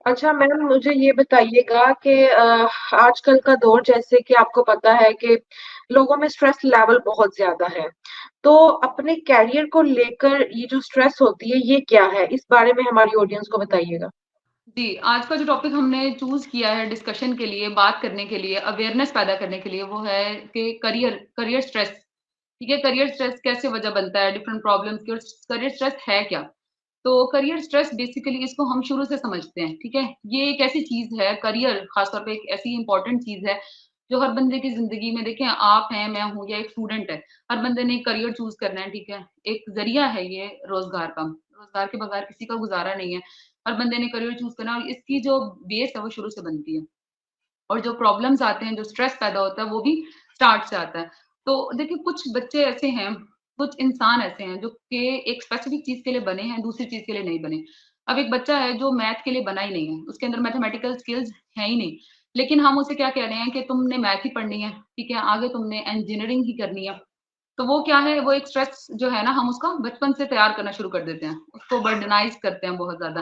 अच्छा मैम, मुझे ये बताइएगा कि आजकल का दौर, जैसे कि आपको पता है कि लोगों में स्ट्रेस लेवल बहुत ज़्यादा है। तो अपने करियर को लेकर ये जो स्ट्रेस होती है, ये क्या है? इस बारे में हमारी ऑडियंस को बताइएगा। जी, आज का जो टॉपिक हमने चूज़ किया है डिस्कशन के लिए, बात करने के लिए, अवेयरनेस पैदा करने के लिए, वो है कि करियर करियर स्ट्रेस, ठीक है? करियर स्ट्रेस कैसे वजह बनता है, डिफरेंट प्रॉब्लम्स की, और करियर स्ट्रेस है क्या? तो करियर स्ट्रेस बेसिकली इसको हम शुरू से समझते हैं, ठीक है? ये एक ऐसी चीज़ है, करियर ख़ास तौर पे एक ऐसी इम्पोर्टेंट चीज़ है, जो हर बंदे की ज़िंदगी में, देखें आप हैं, मैं हूँ या एक स्टूडेंट है, हर बंदे ने एक करियर चूज़ करना है, ठीक है? एक ज़रिया है ये रोज़गार का, रोज़गार के बगैर किसी का गुज़ारा नहीं है। हर बंदे ने करियर चूज़ करना, और इसकी जो बेस है वो शुरू से बनती है। और जो प्रॉब्लम्स आते हैं, जो स्ट्रेस पैदा होता है, वो भी स्टार्ट से आता है। तो देखिए, कुछ बच्चे ऐसे हैं, कुछ इंसान ऐसे हैं जो कि एक स्पेसिफिक चीज़ के लिए बने हैं, दूसरी चीज़ के लिए नहीं बने। अब एक बच्चा है जो मैथ के लिए बना ही नहीं है, उसके अंदर मैथमेटिकल स्किल्स हैं ही नहीं, लेकिन हम उसे क्या कह रहे हैं कि तुमने मैथ ही पढ़नी है, ठीक है? आगे तुमने इंजीनियरिंग ही करनी है। तो वो क्या है, वो एक स्ट्रेस जो है ना, हम उसका बचपन से तैयार करना शुरू कर देते हैं, उसको बर्डनाइज़ करते हैं बहुत ज़्यादा।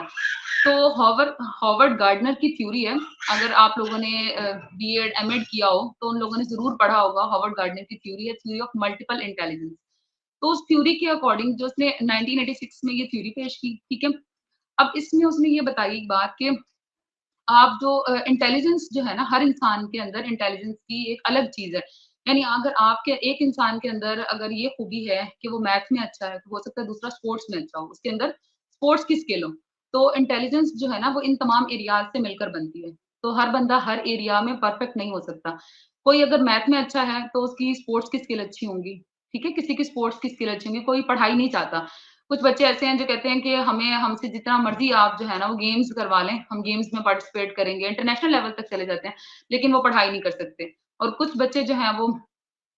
तो हॉवर्ड गार्डनर की थ्योरी है, अगर आप लोगों ने बीएड, एमएड किया हो, तो उन लोगों ने ज़रूर पढ़ा होगा। हॉवर्ड गार्डनर की थ्योरी है, थ्योरी ऑफ मल्टीपल इंटेलिजेंस। तो उस थ्योरी के अकॉर्डिंग जो उसने 1986 में ये थ्योरी पेश की, ठीक है? अब इसमें उसने ये बताई एक बात कि आप जो इंटेलिजेंस जो है ना, हर इंसान के अंदर इंटेलिजेंस की एक अलग चीज़ है। यानी अगर आपके एक इंसान के अंदर अगर ये खूबी है कि वो मैथ में अच्छा है, तो हो सकता है दूसरा स्पोर्ट्स में अच्छा हो, उसके अंदर स्पोर्ट्स की स्किल हो। तो इंटेलिजेंस जो है ना, वो इन तमाम एरियाज़ से मिलकर बनती है। तो हर बंदा हर एरिया में परफेक्ट नहीं हो सकता। कोई अगर मैथ में अच्छा है, तो उसकी स्पोर्ट्स की स्किल अच्छी होंगी, ठीक है? किसी की स्पोर्ट्स की स्किल अच्छी होंगी, कोई पढ़ाई नहीं चाहता। कुछ बच्चे ऐसे हैं जो कहते हैं कि हमें हमसे जितना मर्ज़ी आप जो है ना वो गेम्स करवा लें, हम गेम्स में पार्टिसिपेट करेंगे, इंटरनेशनल लेवल तक चले जाते हैं, लेकिन वो पढ़ाई नहीं कर सकते। और कुछ बच्चे जो हैं वो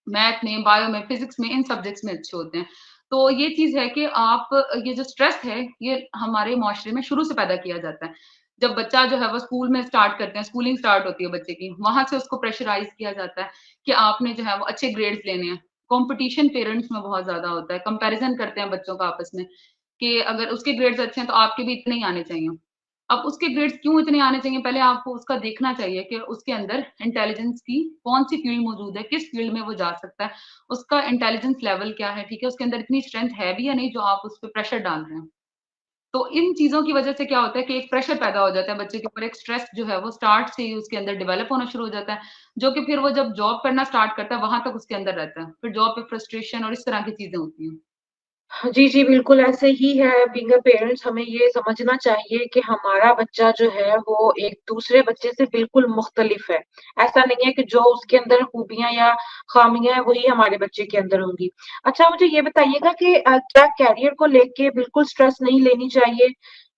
मैथ में, बायो में, फिज़िक्स में, इन सब्जेक्ट्स में अच्छे होते हैं। तो ये चीज़ है कि आप ये जो स्ट्रेस है, ये हमारे माशरे में शुरू से पैदा किया जाता है। जब बच्चा जो है वो स्कूल में स्टार्ट करते हैं, स्कूलिंग स्टार्ट होती है बच्चे की, वहाँ से उसको प्रेशराइज़ किया जाता है कि आपने जो है वो अच्छे ग्रेड्स लेने हैं। कॉम्पिटिशन पेरेंट्स में बहुत ज़्यादा होता है, कंपैरिज़न करते हैं बच्चों का आपस में कि अगर उसके ग्रेड्स अच्छे हैं तो आपके भी इतने ही आने चाहिए। अब उसके ग्रेड्स क्यों इतने आने चाहिए, पहले आपको उसका देखना चाहिए कि उसके अंदर इंटेलिजेंस की कौन-सी फ़ील्ड मौजूद है, किस फ़ील्ड में वो जा सकता है, उसका इंटेलिजेंस लेवल क्या है, ठीक है? उसके अंदर इतनी स्ट्रेंथ है भी या नहीं जो आप उस पे प्रेशर डाल रहे हैं। तो इन चीज़ों की वज़ह से क्या होता है कि एक प्रेशर पैदा हो जाता है बच्चे के ऊपर, एक स्ट्रेस जो है वो स्टार्ट से ही उसके अंदर डेवलप होना शुरू हो जाता है, जो कि फिर वो जब जॉब करना स्टार्ट करता है, वहाँ तक उसके अंदर रहता है। फिर जॉब पे फ्रस्ट्रेशन और इस तरह की चीज़ें होती हैं। जी, जी, बिल्कुल ऐसे ही है। बीइंग अ पेरेंट्स, हमें ये समझना चाहिए कि हमारा बच्चा जो है वो एक दूसरे बच्चे से बिल्कुल मुख्तलिफ है। ऐसा नहीं है कि जो उसके अंदर खूबियाँ या ख़ामियाँ हैं वही हमारे बच्चे के अंदर होंगी। अच्छा, मुझे ये बताइएगा कि क्या करियर को लेके बिल्कुल स्ट्रेस नहीं लेनी चाहिए?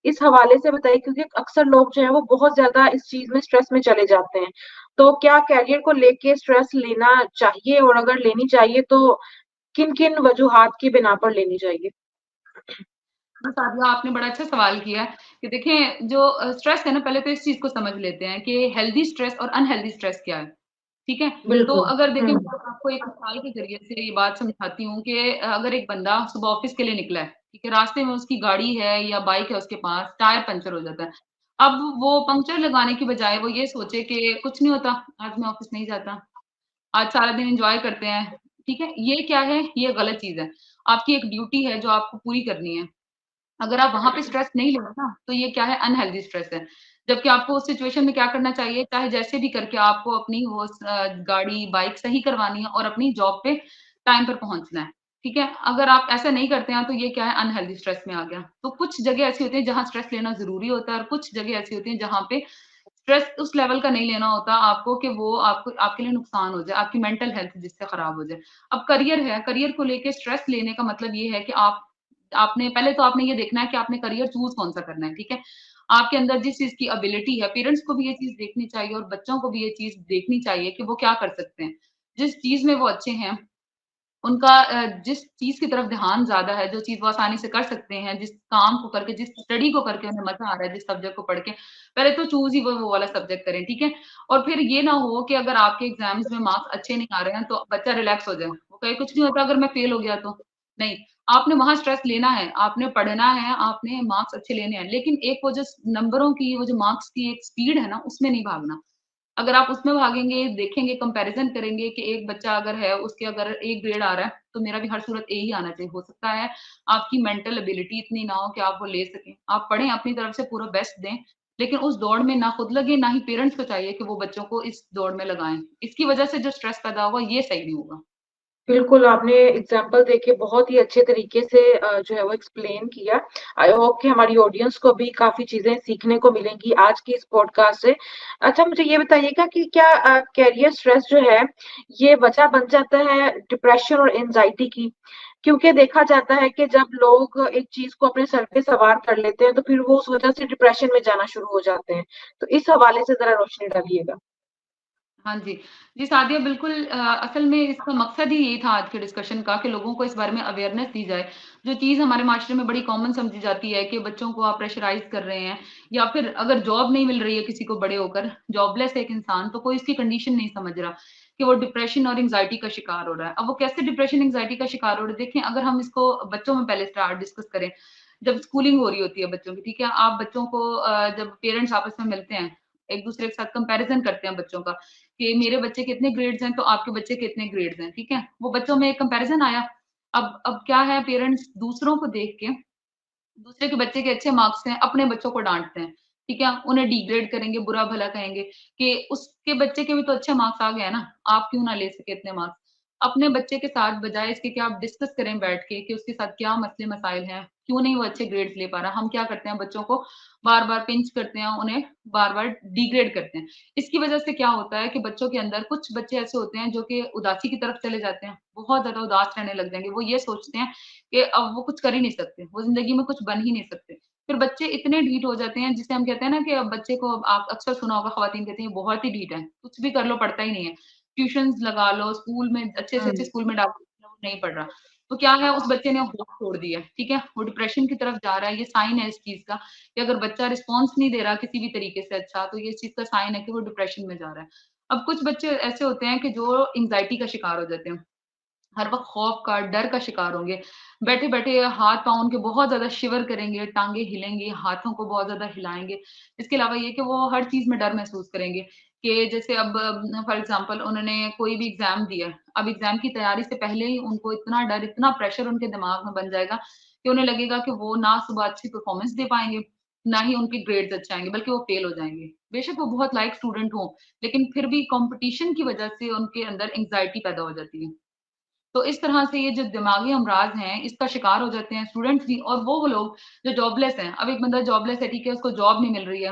इस हवाले से बताइए, क्योंकि अक्सर लोग जो हैं वो बहुत ज़्यादा इस चीज़ में स्ट्रेस में चले जाते हैं। तो क्या करियर को लेके स्ट्रेस लेना चाहिए, और अगर लेनी चाहिए तो किन-किन वजूहात की बिना पर लेनी चाहिए? जी, सादिया, आपने बड़ा अच्छा सवाल किया कि देखें, जो स्ट्रेस है ना, पहले तो इस चीज़ को समझ लेते हैं कि हेल्दी स्ट्रेस और अनहेल्दी स्ट्रेस क्या है, ठीक है? तो बिल्कुल। अगर देखें, हुँ। मैं आपको एक मिसाल के ज़रिए से ये बात समझाती हूँ कि अगर एक बंदा सुबह ऑफ़िस के लिए निकला है, ठीक है? रास्ते में उसकी गाड़ी है या बाइक है उसके पास, टायर पंक्चर हो जाता है। अब वो पंक्चर लगाने की बजाय वो ये सोचे कि कुछ नहीं होता, आज मैं ऑफ़िस नहीं जाता, आज सारा दिन एन्जॉय करते हैं, ठीक है? ये क्या है? ये गलत चीज़ है। आपकी एक ड्यूटी है जो आपको पूरी करनी है। अगर आप वहाँ पे स्ट्रेस नहीं ले रहे ना, तो ये क्या है, अनहेल्दी स्ट्रेस है। जबकि आपको उस सिचुएशन में क्या करना चाहिए, चाहे जैसे भी करके आपको अपनी वो गाड़ी, बाइक सही करवानी है और अपनी जॉब पे टाइम पर पहुँचना है, ठीक है? अगर आप ऐसा नहीं करते हैं, तो ये क्या है, अनहेल्दी स्ट्रेस में आ गया। तो कुछ जगह ऐसी होती है जहाँ स्ट्रेस लेना ज़रूरी होता है, और कुछ जगह ऐसी होती है जहाँ पे स्ट्रेस उस लेवल का नहीं लेना होता आपको कि वो आपको आपके लिए नुकसान हो जाए, आपकी मेंटल हेल्थ जिससे खराब हो जाए। अब करियर है, करियर को लेके स्ट्रेस लेने का मतलब ये है कि आपने पहले तो आपने ये देखना है कि आपने करियर चूज़ कौन-सा करना है, ठीक है? आपके अंदर जिस चीज़ की एबिलिटी है, पेरेंट्स को भी ये चीज़ देखनी चाहिए और बच्चों को भी ये चीज़ देखनी चाहिए कि वो क्या कर सकते हैं। जिस चीज़ में वो अच्छे हैं, उनका जिस चीज़ की तरफ ध्यान ज़्यादा है, जो चीज़ वो आसानी से कर सकते हैं, जिस काम को करके, जिस स्टडी को करके उन्हें मज़ा आ रहा है, जिस सब्जेक्ट को पढ़ के, पहले तो चूज़ ही वो वाला सब्जेक्ट करें, ठीक है? और फिर ये ना हो कि अगर आपके एग्ज़ाम्स में मार्क्स अच्छे नहीं आ रहे हैं, तो बच्चा रिलैक्स हो जाए। वो कहे कुछ नहीं होता अगर मैं फेल हो गया तो। नहीं, आपने वहाँ स्ट्रेस लेना है, आपने पढ़ना है, आपने मार्क्स अच्छे लेने हैं, लेकिन एक वो जो नंबरों की, वो जो मार्क्स की एक स्पीड है ना, उसमें नहीं भागना। अगर आप उसमें भागेंगे, देखेंगे, कंपैरिज़न करेंगे कि एक बच्चा अगर है, उसके अगर ए ग्रेड आ रहा है, तो मेरा भी हर सूरत ए ही आना चाहिए। हो सकता है आपकी मेंटल एबिलिटी इतनी ना हो कि आप वो ले सकें। आप पढ़ें, अपनी तरफ से पूरा बेस्ट दें, लेकिन उस दौड़ में ना खुद लगे, ना ही पेरेंट्स को चाहिए कि वो बच्चों को इस दौड़ में लगाएँ। इसकी वजह से जो स्ट्रेस पैदा होगा, ये सही नहीं होगा। बिल्कुल, आपने एग्ज़ाम्पल देके बहुत ही अच्छे तरीके से जो है वो एक्सप्लेन किया। आई होप कि हमारी ऑडियंस को भी काफ़ी चीज़ें सीखने को मिलेंगी आज की इस पॉडकास्ट से। अच्छा, मुझे ये बताइएगा कि क्या करियर स्ट्रेस जो है, ये वजह बन जाता है डिप्रेशन और एंग्ज़ायटी की? क्योंकि देखा जाता है कि जब लोग एक चीज़ को अपने सर पे सवार कर लेते हैं, तो फिर वो उस वजह से डिप्रेशन में जाना शुरू हो जाते हैं। तो इस हवाले से ज़रा रोशनी डालिएगा। हाँ जी। जी, सादिया बिल्कुल असल में इसका मकसद ही यही था आज के डिस्कशन का कि लोगों को इस बारे में अवेयरनेस दी जाए। जो चीज़ हमारे माशरे में बड़ी कॉमन समझी जाती है कि बच्चों को आप प्रेशराइज़ कर रहे हैं या फिर अगर जॉब नहीं मिल रही है किसी को बड़े होकर, जॉबलेस है एक इंसान, तो कोई इसकी कंडीशन नहीं समझ रहा कि वो डिप्रेशन और एंग्ज़ायटी का शिकार हो रहा है। अब वो कैसे डिप्रेशन, एंग्ज़ायटी का शिकार हो रहा है, देखें अगर हम इसको बच्चों में पहले स्टार्ट डिस्कस करें, जब स्कूलिंग हो रही होती है बच्चों की, ठीक है? आप बच्चों को जब पेरेंट्स आपस में मिलते हैं, एक-दूसरे के साथ कंपैरिज़न करते हैं बच्चों का, कि मेरे बच्चे के इतने ग्रेड्स हैं, तो आपके बच्चे के इतने ग्रेड्स हैं, ठीक है? वो बच्चों में एक कंपैरिज़न आया। अब क्या है पेरेंट्स दूसरों को देख के दूसरे के बच्चे के अच्छे मार्क्स हैं, अपने बच्चों को डाँटते हैं, ठीक है? उन्हें डिग्रेड करेंगे, बुरा-भला कहेंगे कि उसके बच्चे के भी तो अच्छे मार्क्स आ गए हैं ना, आप क्यों ना ले सके इतने मार्क्स? अपने बच्चे के साथ बजाए इसके कि आप डिस्कस करें बैठ के कि उसके साथ क्या मसले-मसाइल हैं, क्यों नहीं वो अच्छे ग्रेड्स ले पा रहा? हम क्या करते हैं बच्चों को बार-बार पिंच करते हैं, उन्हें बार-बार डिग्रेड करते हैं। इसकी वजह से क्या होता है कि बच्चों के अंदर कुछ बच्चे ऐसे होते हैं जो कि उदासी की तरफ चले जाते हैं, बहुत ज़्यादा उदास रहने लग जाएँगे। वो ये सोचते हैं कि अब वो कुछ कर ही नहीं सकते, वो ज़िंदगी में कुछ बन ही नहीं सकते। फिर बच्चे इतने ढीठ हो जाते हैं जिसे हम कहते हैं ना कि अब बच्चे को आप अक्सर सुना होगा ख़वातीन कहती हैं बहुत ही ढीठ है, कुछ भी कर लो पढ़ता ही नहीं है। ट्यूशन्स लगा लो, स्कूल में अच्छे से अच्छे हुँ। स्कूल में डालो, वो नहीं पढ़ रहा। तो क्या है उस बच्चे ने होप छोड़ दी है, ठीक है? वो डिप्रेशन की तरफ जा रहा है, ये साइन है इस चीज़ का कि अगर बच्चा रिस्पॉन्स नहीं दे रहा किसी भी तरीके से अच्छा, तो ये इस चीज़ का साइन है कि वो डिप्रेशन में जा रहा है। अब कुछ बच्चे ऐसे होते हैं कि जो एंग्ज़ायटी का शिकार हो जाते हैं। हर वक़्त खौफ़ का, डर का शिकार होंगे। बैठे-बैठे हाथ-पाँव उनके बहुत ज़्यादा शिवर करेंगे, टाँगें हिलेंगी, हाथों को बहुत ज़्यादा हिलाएँगे। इसके अलावा ये कि वो हर चीज़ में डर महसूस करेंगे कि जैसे अब फॉर एग्ज़ाम्पल उन्होंने कोई भी एग्ज़ाम दिया है, अब एग्ज़ाम की तैयारी से पहले ही उनको इतना डर, इतना प्रेशर उनके दिमाग में बन जाएगा कि उन्हें लगेगा कि वो ना सुबह अच्छी परफ़ॉर्मेंस दे पाएँगे, ना ही उनके ग्रेड्स अच्छे आएँगे, बल्कि वो फ़ेल हो जाएँगे। बेशक वो बहुत लायक स्टूडेंट हों, लेकिन फिर भी कॉम्पिटिशन की वज़ह से उनके अंदर एंग्ज़ायटी पैदा हो जाती है। तो इस तरह से ये जो दिमागी अमराज़ हैं, इसका शिकार हो जाते हैं स्टूडेंट्स भी और वो लोग जो जॉबलेस हैं। अब एक बंदा जॉबलेस है, ठीक है, उसको जॉब नहीं मिल रही है।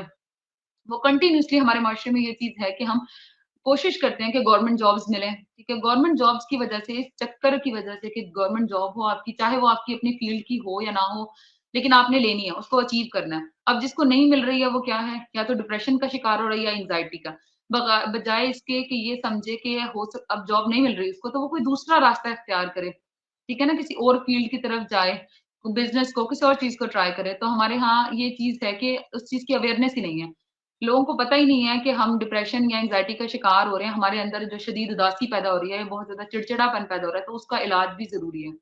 वो कंटीन्यूअसली हमारे माशरे में ये चीज़ है कि हम कोशिश करते हैं कि गवर्नमेंट जॉब्स मिलें, ठीक है? गवर्नमेंट जॉब्स की वजह से, इस चक्कर की वजह से कि गवर्नमेंट जॉब हो आपकी, चाहे वो आपकी अपनी फ़ील्ड की हो या ना हो, लेकिन आपने लेनी है, उसको अचीव करना है। अब जिसको नहीं मिल रही है, वो क्या है? या तो डिप्रेशन का शिकार हो रहा है या एंग्ज़ायटी का। बजाए इसके कि ये समझे कि हो सक अब जॉब नहीं मिल रही उसको, तो वो कोई दूसरा रास्ता इख्तियार करे, ठीक है ना? किसी और फ़ील्ड की तरफ जाए, बिज़नेस को, किसी और चीज़ को ट्राई करे। तो हमारे यहाँ ये चीज़ है कि उस चीज़ की अवेयरनेस ही नहीं है। लोगों को पता ही नहीं है कि हम डिप्रेशन या एंग्ज़ायटी का शिकार हो रहे हैं, हमारे अंदर जो शदीद उदासी पैदा हो रही है, बहुत ज़्यादा चिड़चिड़ापन पैदा हो रहा है, तो उसका इलाज भी ज़रूरी है।